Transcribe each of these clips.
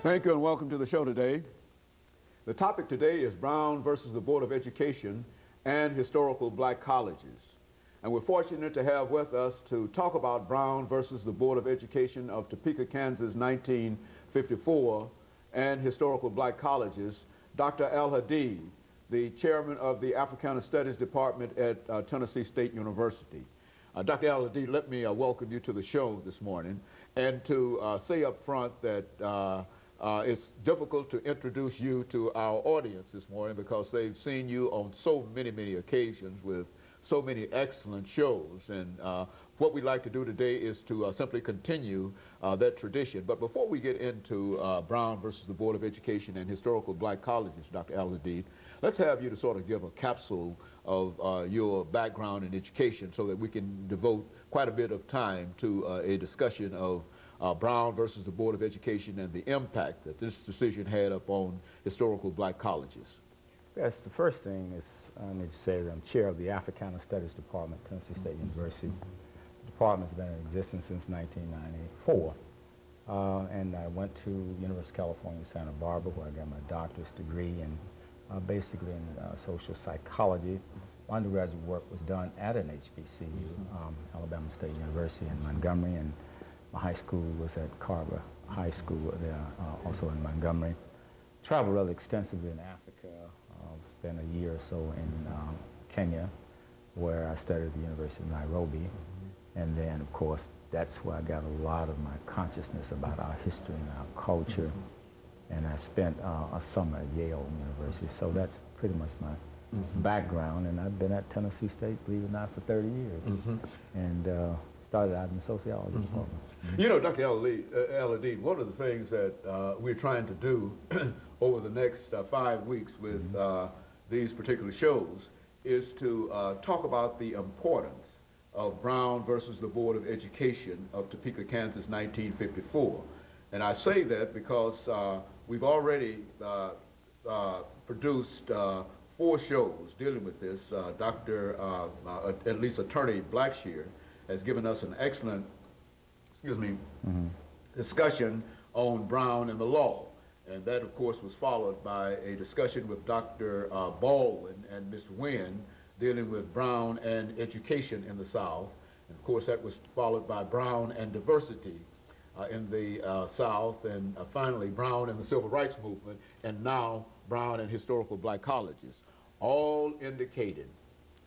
Thank you and welcome to the show today. The topic today is Brown versus the Board of Education and historical black colleges. And we're fortunate to have with us to talk about Brown versus the Board of Education of Topeka, Kansas, 1954, and historical black colleges, Dr. AAl-Hadid, the chairman of the Africana Studies Department at Tennessee State University. Dr. AAl-Hadid, let me welcome you to the show this morning, and to say up front that it's difficult to introduce you to our audience this morning because they've seen you on so many occasions with so many excellent shows. And what we'd like to do today is to simply continue that tradition. But before we get into Brown versus the Board of Education and historical black colleges, Dr. AAl-Hadid, let's have you to sort of give a capsule of your background in education so that we can devote quite a bit of time to a discussion of Brown versus the Board of Education and the impact that this decision had upon historical black colleges. Yes, the first thing is I need to say that I'm chair of the Africana Studies Department at Tennessee State University. The department's been in existence since 1994. And I went to University of California, Santa Barbara, where I got my doctorate degree in basically in social psychology. My undergraduate work was done at an HBCU, Alabama State University in Montgomery, and my high school was at Carver High School there, also in Montgomery. Traveled rather extensively in Africa, spent a year or so in Kenya, where I studied at the University of Nairobi. And then, of course, that's where I got a lot of my consciousness about our history and our culture. And I spent a summer at Yale University. So that's pretty much my background. And I've been at Tennessee State, believe it or not, for 30 years. And started out in the sociology department. You know, Dr. AAl-Hadid, one of the things that we're trying to do over the next 5 weeks with these particular shows is to talk about the importance of Brown versus the Board of Education of Topeka, Kansas, 1954. And I say that because we've already produced 4 shows dealing with this. Dr. At least Attorney Blackshear has given us an excellent, discussion on Brown and the law. And that, of course, was followed by a discussion with Dr. Baldwin and Ms. Wynn dealing with Brown and education in the South. And, of course, that was followed by Brown and diversity in the South, and finally Brown and the Civil Rights Movement, and now Brown and historical black colleges, all indicated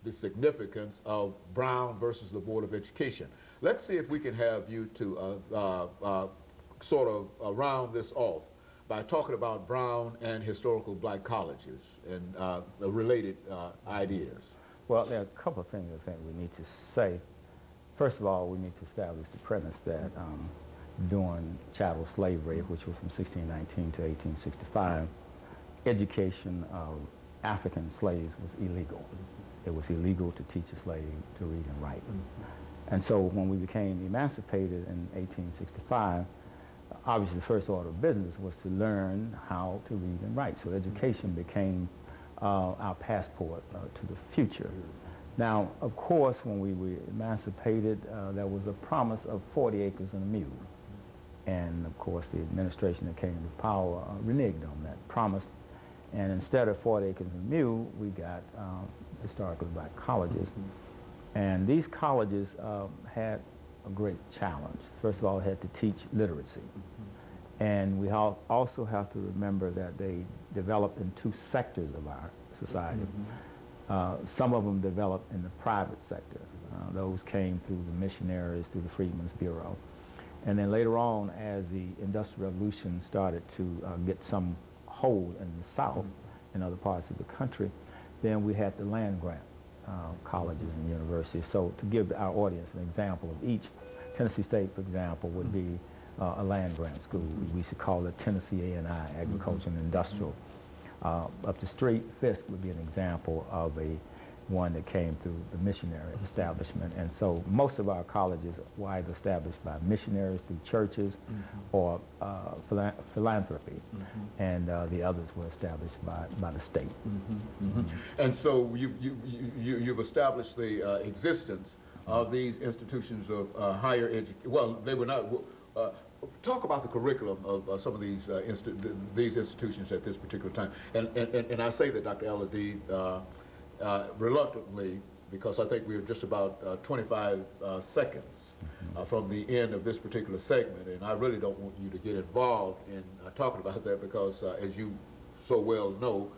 the significance of Brown versus the Board of Education. Let's see if we can have you to sort of round this off by talking about Brown and historical black colleges and the related ideas. Well, there are a couple of things I think we need to say. First of all, we need to establish the premise that during chattel slavery, which was from 1619 to 1865, education of African slaves was illegal. It was illegal to teach a slave to read and write. And so when we became emancipated in 1865, obviously the first order of business was to learn how to read and write. So education became our passport to the future. Now, of course, when we were emancipated, there was a promise of 40 acres and a mule. And of course, the administration that came into power reneged on that promise. And instead of 40 acres and a mule, we got historically black colleges. And these colleges had a great challenge. First of all, they had to teach literacy. And we also have to remember that they developed in 2 sectors of our society. Some of them developed in the private sector. Those came through the missionaries, through the Freedmen's Bureau. And then later on, as the Industrial Revolution started to get some hold in the South and other parts of the country, then we had the land grant colleges and universities. So to give our audience an example of each, Tennessee State, for example, would be a land grant school. We should call it Tennessee A&I, Agriculture and Industrial. Up the street, Fisk would be an example of one that came through the missionary establishment. And so most of our colleges were either established by missionaries through churches or philanthropy. And the others were established by the state. And so you've established the existence of these institutions of higher education. Well, they were not, talk about the curriculum of some of these institutions at this particular time. And I say that, Dr. AAl-Hadid, reluctantly, because I think we're just about 25 seconds from the end of this particular segment, and I really don't want you to get involved in talking about that because, as you so well know,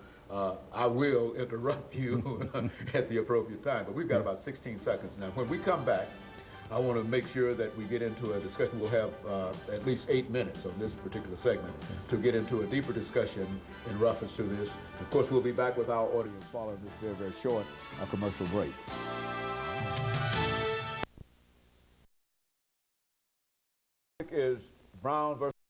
I will interrupt you at the appropriate time. But we've got about 16 seconds now. When we come back, I want to make sure that we get into a discussion. We'll have at least 8 minutes on this particular segment to get into a deeper discussion in reference to this. Of course, we'll be back with our audience following this very, very short commercial break. Is Brown versus